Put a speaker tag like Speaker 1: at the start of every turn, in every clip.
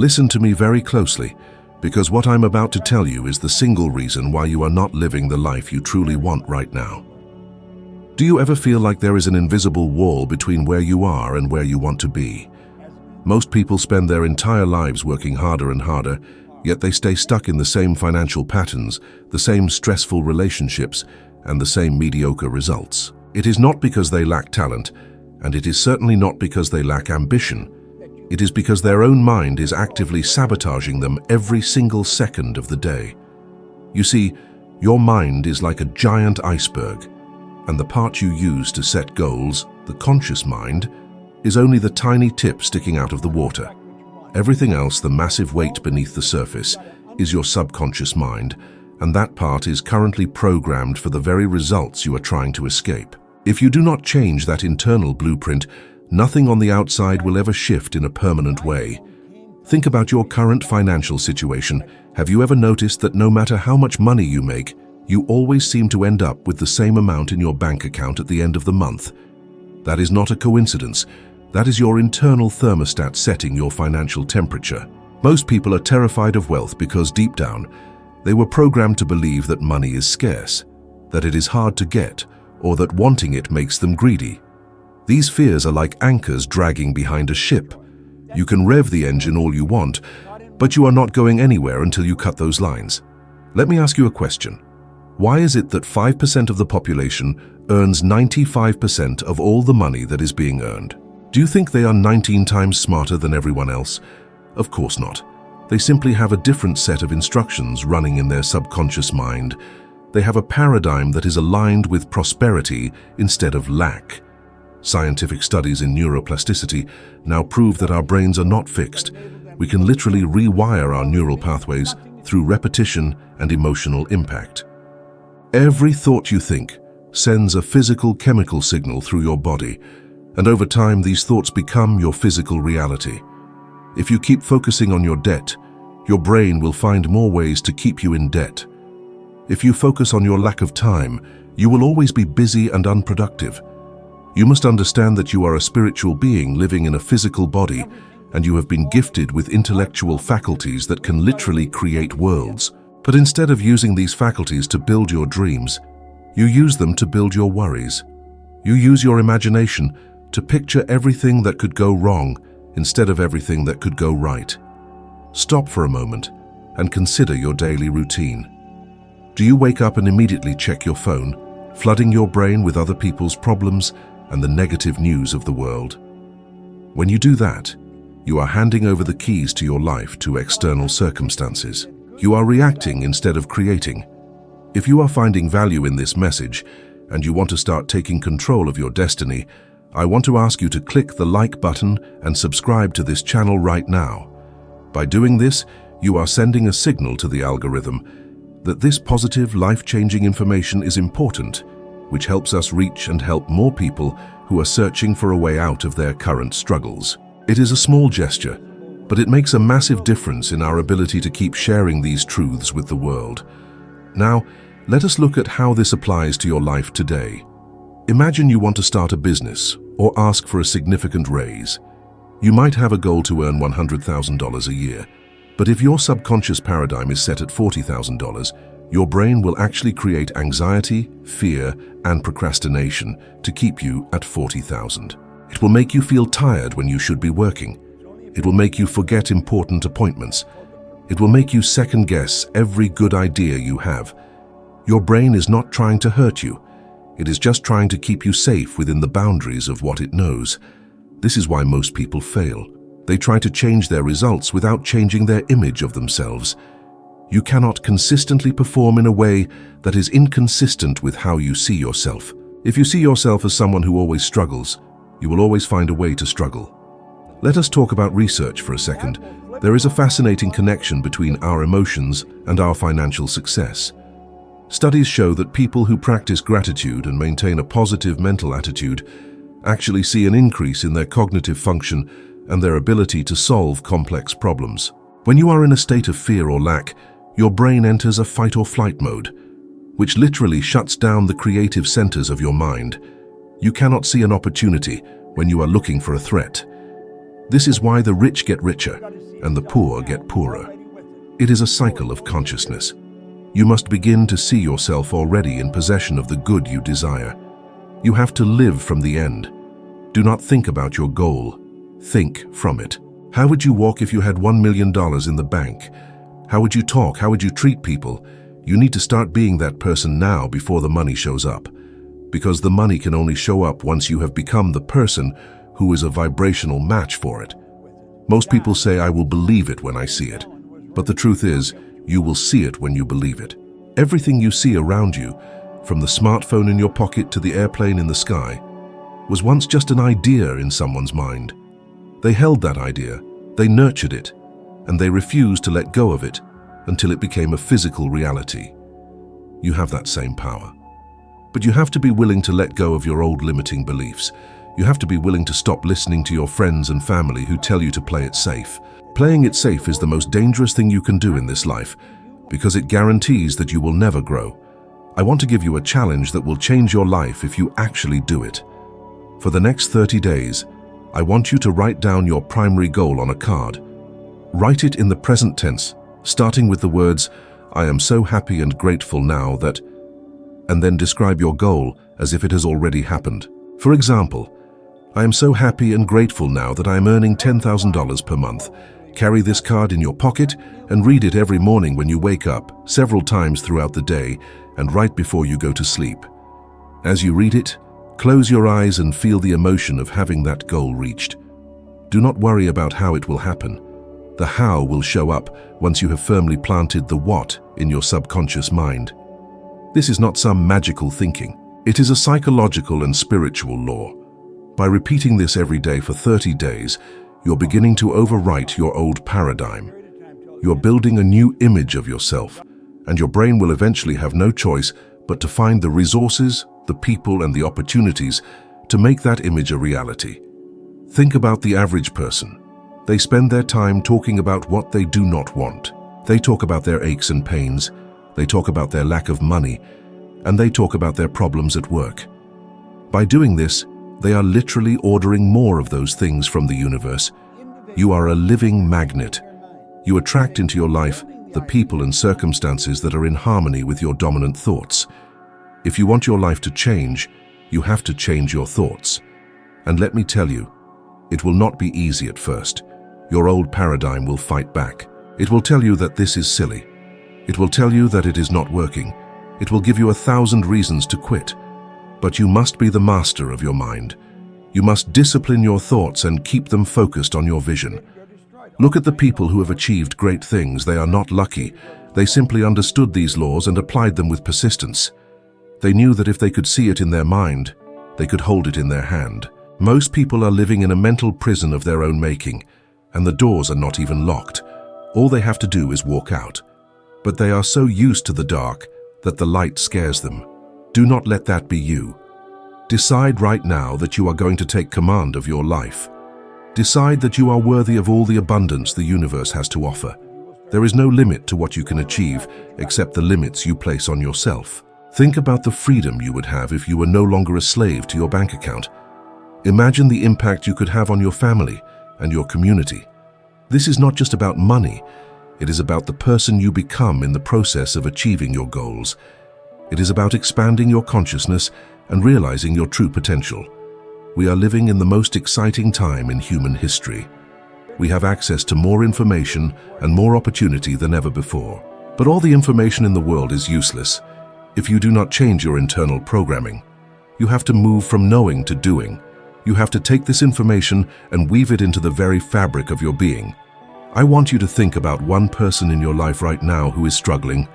Speaker 1: Listen to me very closely, because what I'm about to tell you is the single reason why you are not living the life you truly want right now. Do you ever feel like there is an invisible wall between where you are and where you want to be? Most people spend their entire lives working harder and harder, yet they stay stuck in the same financial patterns, the same stressful relationships, and the same mediocre results. It is not because they lack talent, and it is certainly not because they lack ambition. It is because their own mind is actively sabotaging them every single second of the day. You see, your mind is like a giant iceberg, and the part you use to set goals, the conscious mind, is only the tiny tip sticking out of the water. Everything else, the massive weight beneath the surface, is your subconscious mind, and that part is currently programmed for the very results you are trying to escape. If you do not change that internal blueprint, nothing on the outside will ever shift in a permanent way. Think about your current financial situation. Have you ever noticed that no matter how much money you make, you always seem to end up with the same amount in your bank account at the end of the month? That is not a coincidence. That is your internal thermostat setting your financial temperature. Most people are terrified of wealth because deep down, they were programmed to believe that money is scarce, that it is hard to get, or that wanting it makes them greedy. These fears are like anchors dragging behind a ship. You can rev the engine all you want, but you are not going anywhere until you cut those lines. Let me ask you a question. Why is it that 5% of the population earns 95% of all the money that is being earned? Do you think they are 19 times smarter than everyone else? Of course not. They simply have a different set of instructions running in their subconscious mind. They have a paradigm that is aligned with prosperity instead of lack. Scientific studies in neuroplasticity now prove that our brains are not fixed. We can literally rewire our neural pathways through repetition and emotional impact. Every thought you think sends a physical chemical signal through your body, and over time these thoughts become your physical reality. If you keep focusing on your debt, your brain will find more ways to keep you in debt. If you focus on your lack of time, you will always be busy and unproductive. You must understand that you are a spiritual being living in a physical body, and you have been gifted with intellectual faculties that can literally create worlds. But instead of using these faculties to build your dreams, you use them to build your worries. You use your imagination to picture everything that could go wrong instead of everything that could go right. Stop for a moment and consider your daily routine. Do you wake up and immediately check your phone, flooding your brain with other people's problems and the negative news of the world? When you do that, you are handing over the keys to your life to external circumstances. You are reacting instead of creating. If you are finding value in this message and you want to start taking control of your destiny, I want to ask you to click the like button and subscribe to this channel right now. By doing this, you are sending a signal to the algorithm that this positive, life-changing information is important, which helps us reach and help more people who are searching for a way out of their current struggles. It is a small gesture, but it makes a massive difference in our ability to keep sharing these truths with the world. Now, let us look at how this applies to your life today. Imagine you want to start a business or ask for a significant raise. You might have a goal to earn $100,000 a year, but if your subconscious paradigm is set at $40,000, your brain will actually create anxiety, fear, and procrastination to keep you at $40,000. It will make you feel tired when you should be working. It will make you forget important appointments. It will make you second-guess every good idea you have. Your brain is not trying to hurt you. It is just trying to keep you safe within the boundaries of what it knows. This is why most people fail. They try to change their results without changing their image of themselves. You cannot consistently perform in a way that is inconsistent with how you see yourself. If you see yourself as someone who always struggles, you will always find a way to struggle. Let us talk about research for a second. There is a fascinating connection between our emotions and our financial success. Studies show that people who practice gratitude and maintain a positive mental attitude actually see an increase in their cognitive function and their ability to solve complex problems. When you are in a state of fear or lack, your brain enters a fight or flight mode, which literally shuts down the creative centers of your mind. You cannot see an opportunity when you are looking for a threat. This is why the rich get richer, and the poor get poorer. It is a cycle of consciousness. You must begin to see yourself already in possession of the good you desire. You have to live from the end. Do not think about your goal. Think from it. How would you walk if you had $1 million in the bank? How would you talk? How would you treat people? You need to start being that person now before the money shows up. Because the money can only show up once you have become the person who is a vibrational match for it. Most people say, I will believe it when I see it. But the truth is, you will see it when you believe it. Everything you see around you, from the smartphone in your pocket to the airplane in the sky, was once just an idea in someone's mind. They held that idea, they nurtured it, and they refused to let go of it until it became a physical reality. You have that same power. But you have to be willing to let go of your old limiting beliefs. You have to be willing to stop listening to your friends and family who tell you to play it safe. Playing it safe is the most dangerous thing you can do in this life because it guarantees that you will never grow. I want to give you a challenge that will change your life if you actually do it. For the next 30 days, I want you to write down your primary goal on a card. Write it in the present tense, starting with the words, I am so happy and grateful now that, and then describe your goal as if it has already happened. For example, I am so happy and grateful now that I am earning $10,000 per month. Carry this card in your pocket and read it every morning when you wake up, several times throughout the day, and right before you go to sleep. As you read it, close your eyes and feel the emotion of having that goal reached. Do not worry about how it will happen. The how will show up once you have firmly planted the what in your subconscious mind. This is not some magical thinking. It is a psychological and spiritual law. By repeating this every day for 30 days, you're beginning to overwrite your old paradigm. You're building a new image of yourself, and your brain will eventually have no choice but to find the resources, the people, and the opportunities to make that image a reality. Think about the average person. They spend their time talking about what they do not want. They talk about their aches and pains. They talk about their lack of money, and they talk about their problems at work. By doing this, they are literally ordering more of those things from the universe. You are a living magnet. You attract into your life the people and circumstances that are in harmony with your dominant thoughts. If you want your life to change, you have to change your thoughts. And let me tell you, it will not be easy at first. Your old paradigm will fight back. It will tell you that this is silly. It will tell you that it is not working. It will give you 1,000 reasons to quit. But you must be the master of your mind. You must discipline your thoughts and keep them focused on your vision. Look at the people who have achieved great things. They are not lucky. They simply understood these laws and applied them with persistence. They knew that if they could see it in their mind, they could hold it in their hand. Most people are living in a mental prison of their own making, and the doors are not even locked. All they have to do is walk out. But they are so used to the dark that the light scares them. Do not let that be you. Decide right now that you are going to take command of your life. Decide that you are worthy of all the abundance the universe has to offer. There is no limit to what you can achieve except the limits you place on yourself. Think about the freedom you would have if you were no longer a slave to your bank account. Imagine the impact you could have on your family and your community. This is not just about money. It is about the person you become in the process of achieving your goals. It is about expanding your consciousness and realizing your true potential. We are living in the most exciting time in human history. We have access to more information and more opportunity than ever before. But all the information in the world is useless if you do not change your internal programming. You have to move from knowing to doing. You have to take this information and weave it into the very fabric of your being. I want you to think about one person in your life right now who is struggling,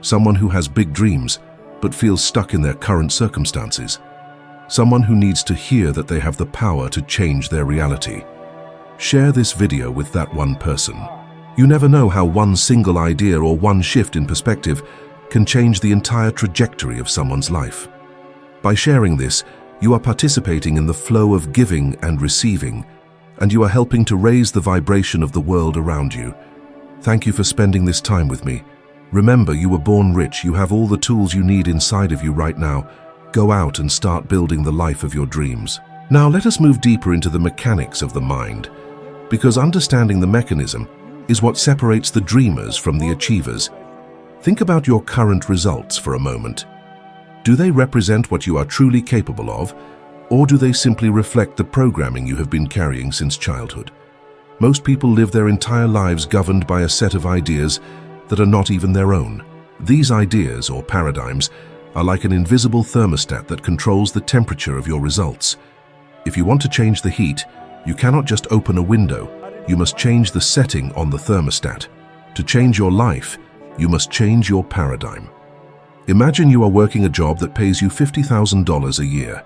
Speaker 1: someone who has big dreams but feels stuck in their current circumstances, someone who needs to hear that they have the power to change their reality. Share this video with that one person. You never know how one single idea or one shift in perspective can change the entire trajectory of someone's life. By sharing this, you are participating in the flow of giving and receiving, and you are helping to raise the vibration of the world around you. Thank you for spending this time with me. Remember, you were born rich. You have all the tools you need inside of you right now. Go out and start building the life of your dreams. Now let us move deeper into the mechanics of the mind, because understanding the mechanism is what separates the dreamers from the achievers. Think about your current results for a moment. Do they represent what you are truly capable of, or do they simply reflect the programming you have been carrying since childhood? Most people live their entire lives governed by a set of ideas that are not even their own. These ideas, or paradigms, are like an invisible thermostat that controls the temperature of your results. If you want to change the heat, you cannot just open a window. You must change the setting on the thermostat. To change your life, you must change your paradigm. Imagine you are working a job that pays you $50,000 a year.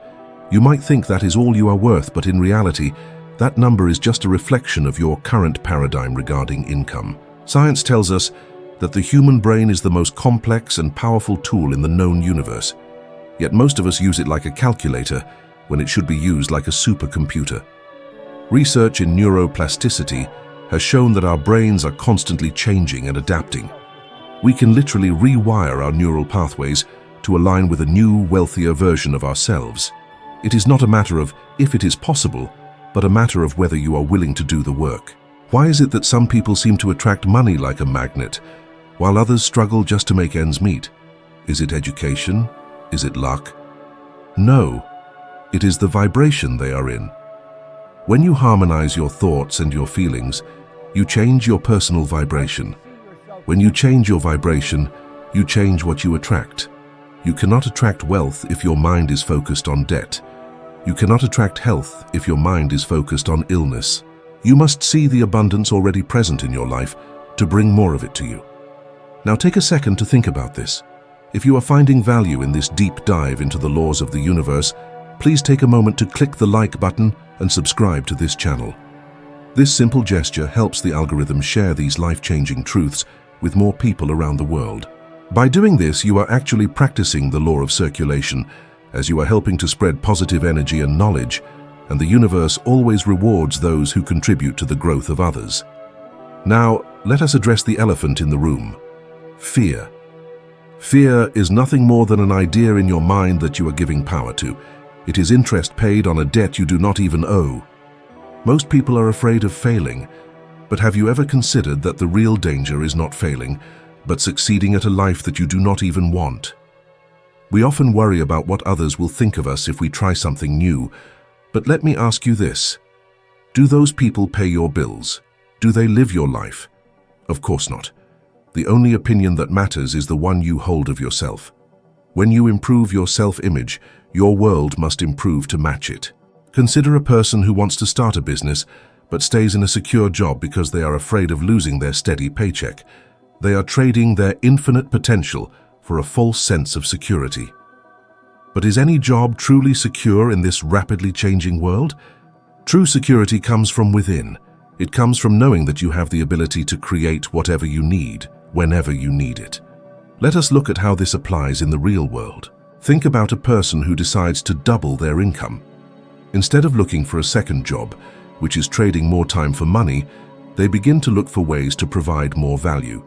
Speaker 1: You might think that is all you are worth, but in reality, that number is just a reflection of your current paradigm regarding income. Science tells us that the human brain is the most complex and powerful tool in the known universe. Yet most of us use it like a calculator when it should be used like a supercomputer. Research in neuroplasticity has shown that our brains are constantly changing and adapting. We can literally rewire our neural pathways to align with a new, wealthier version of ourselves. It is not a matter of if it is possible, but a matter of whether you are willing to do the work. Why is it that some people seem to attract money like a magnet, while others struggle just to make ends meet? Is it education? Is it luck? No, it is the vibration they are in. When you harmonize your thoughts and your feelings, you change your personal vibration. When you change your vibration, you change what you attract. You cannot attract wealth if your mind is focused on debt. You cannot attract health if your mind is focused on illness. You must see the abundance already present in your life to bring more of it to you. Now take a second to think about this. If you are finding value in this deep dive into the laws of the universe, please take a moment to click the like button and subscribe to this channel. This simple gesture helps the algorithm share these life-changing truths with more people around the world. By doing this, you are actually practicing the law of circulation, as you are helping to spread positive energy and knowledge, and the universe always rewards those who contribute to the growth of others. Now, let us address the elephant in the room: fear. Fear is nothing more than an idea in your mind that you are giving power to. It is interest paid on a debt you do not even owe. Most people are afraid of failing, but have you ever considered that the real danger is not failing, but succeeding at a life that you do not even want? We often worry about what others will think of us if we try something new, but let me ask you this. Do those people pay your bills? Do they live your life? Of course not. The only opinion that matters is the one you hold of yourself. When you improve your self-image, your world must improve to match it. Consider a person who wants to start a business, but stays in a secure job because they are afraid of losing their steady paycheck. They are trading their infinite potential for a false sense of security. But is any job truly secure in this rapidly changing world? True security comes from within. It comes from knowing that you have the ability to create whatever you need, whenever you need it. Let us look at how this applies in the real world. Think about a person who decides to double their income. Instead of looking for a second job, which is trading more time for money, they begin to look for ways to provide more value.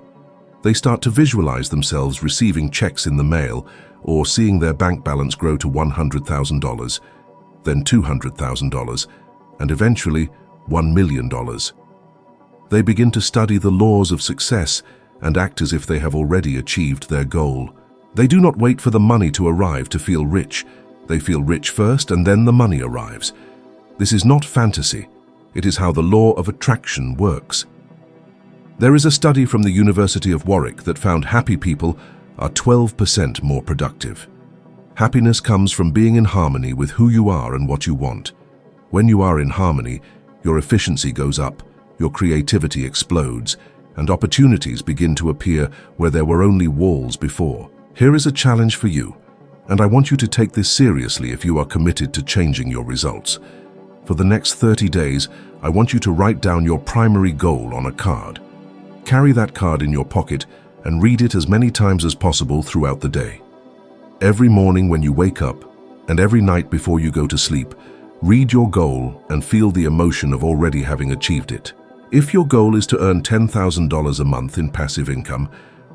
Speaker 1: They start to visualize themselves receiving checks in the mail or seeing their bank balance grow to $100,000, then $200,000, and eventually $1 million. They begin to study the laws of success and act as if they have already achieved their goal. They do not wait for the money to arrive to feel rich. They feel rich first and then the money arrives. This is not fantasy. It is how the law of attraction works. There is a study from the University of Warwick that found happy people are 12% more productive. Happiness comes from being in harmony with who you are and what you want. When you are in harmony, your efficiency goes up, your creativity explodes, and opportunities begin to appear where there were only walls before. Here is a challenge for you, and I want you to take this seriously if you are committed to changing your results. For the next 30 days, I want you to write down your primary goal on a card. Carry that card in your pocket and read it as many times as possible throughout the day. Every morning when you wake up, and every night before you go to sleep, read your goal and feel the emotion of already having achieved it. If your goal is to earn $10,000 a month in passive income,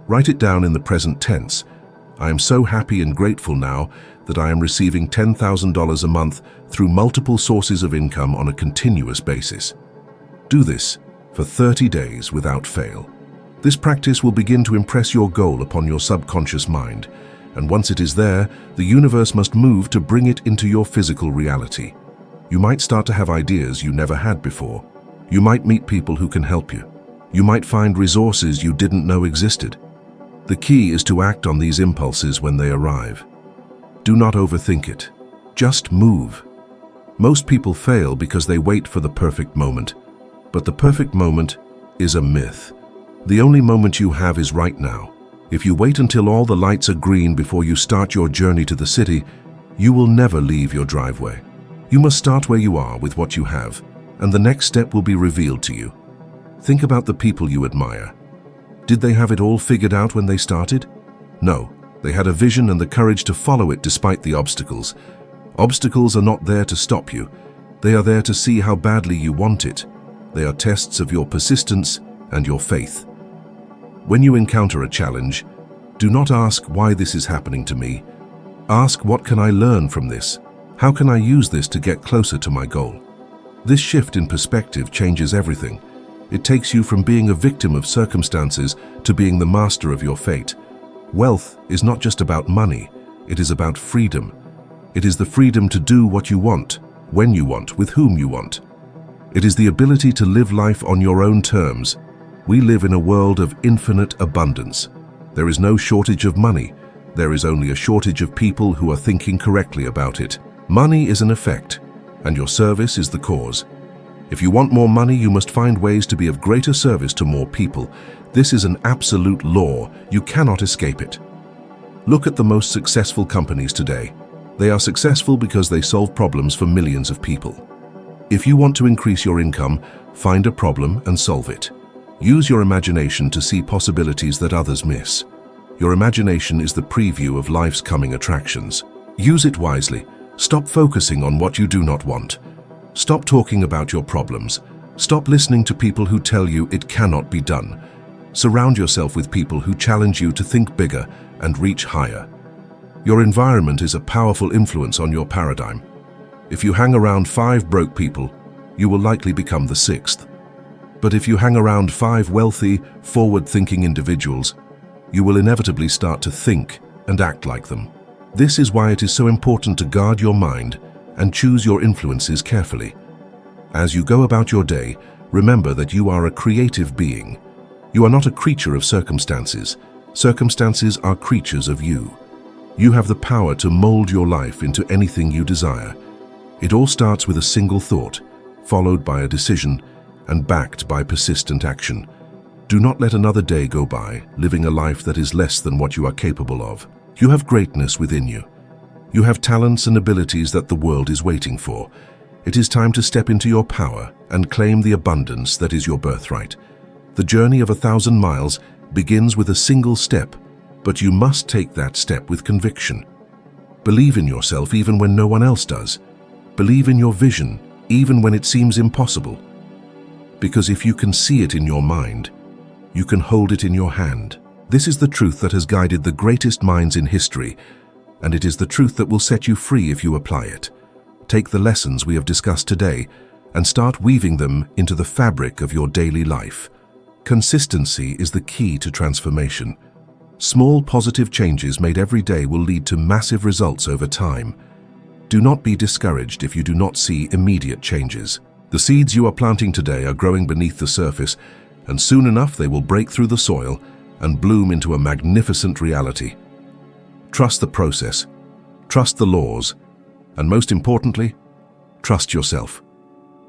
Speaker 1: write it down in the present tense. I am so happy and grateful now that I am receiving $10,000 a month through multiple sources of income on a continuous basis. Do this for 30 days without fail. This practice will begin to impress your goal upon your subconscious mind, and once it is there, the universe must move to bring it into your physical reality. You might start to have ideas you never had before. You might meet people who can help you. You might find resources you didn't know existed. The key is to act on these impulses when they arrive. Do not overthink it. Just move. Most people fail because they wait for the perfect moment. But the perfect moment is a myth. The only moment you have is right now. If you wait until all the lights are green before you start your journey to the city, you will never leave your driveway. You must start where you are with what you have, and the next step will be revealed to you. Think about the people you admire. Did they have it all figured out when they started? No, they had a vision and the courage to follow it despite the obstacles. Obstacles are not there to stop you. They are there to see how badly you want it. They are tests of your persistence and your faith. When you encounter a challenge, do not ask why this is happening to me. Ask, what can I learn from this? How can I use this to get closer to my goal? This shift in perspective changes everything. It takes you from being a victim of circumstances to being the master of your fate. Wealth is not just about money, it is about freedom. It is the freedom to do what you want, when you want, with whom you want. It is the ability to live life on your own terms. We live in a world of infinite abundance. There is no shortage of money. There is only a shortage of people who are thinking correctly about it. Money is an effect, and your service is the cause. If you want more money, you must find ways to be of greater service to more people. This is an absolute law. You cannot escape it. Look at the most successful companies today. They are successful because they solve problems for millions of people. If you want to increase your income, find a problem and solve it. Use your imagination to see possibilities that others miss. Your imagination is the preview of life's coming attractions. Use it wisely. Stop focusing on what you do not want. Stop talking about your problems. Stop listening to people who tell you it cannot be done. Surround yourself with people who challenge you to think bigger and reach higher. Your environment is a powerful influence on your paradigm. If you hang around 5 broke people, you will likely become the 6th. But if you hang around 5 wealthy, forward-thinking individuals, you will inevitably start to think and act like them. This is why it is so important to guard your mind and choose your influences carefully. As you go about your day, remember that you are a creative being. You are not a creature of circumstances. Circumstances are creatures of you. You have the power to mold your life into anything you desire. It all starts with a single thought, followed by a decision, and backed by persistent action. Do not let another day go by living a life that is less than what you are capable of. You have greatness within you. You have talents and abilities that the world is waiting for. It is time to step into your power and claim the abundance that is your birthright. The journey of 1,000 miles begins with a single step, but you must take that step with conviction. Believe in yourself even when no one else does. Believe in your vision even when it seems impossible. Because if you can see it in your mind, you can hold it in your hand. This is the truth that has guided the greatest minds in history, and it is the truth that will set you free if you apply it. Take the lessons we have discussed today and start weaving them into the fabric of your daily life. Consistency is the key to transformation. Small positive changes made every day will lead to massive results over time. Do not be discouraged if you do not see immediate changes. The seeds you are planting today are growing beneath the surface, and soon enough they will break through the soil and bloom into a magnificent reality. Trust the process, trust the laws, and most importantly, trust yourself.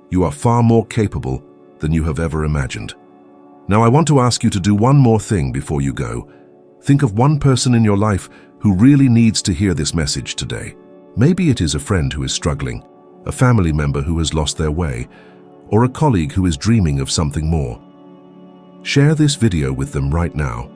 Speaker 1: You are far more capable than you have ever imagined. Now I want to ask you to do one more thing before you go. Think of one person in your life who really needs to hear this message today. Maybe it is a friend who is struggling, a family member who has lost their way, or a colleague who is dreaming of something more. Share this video with them right now.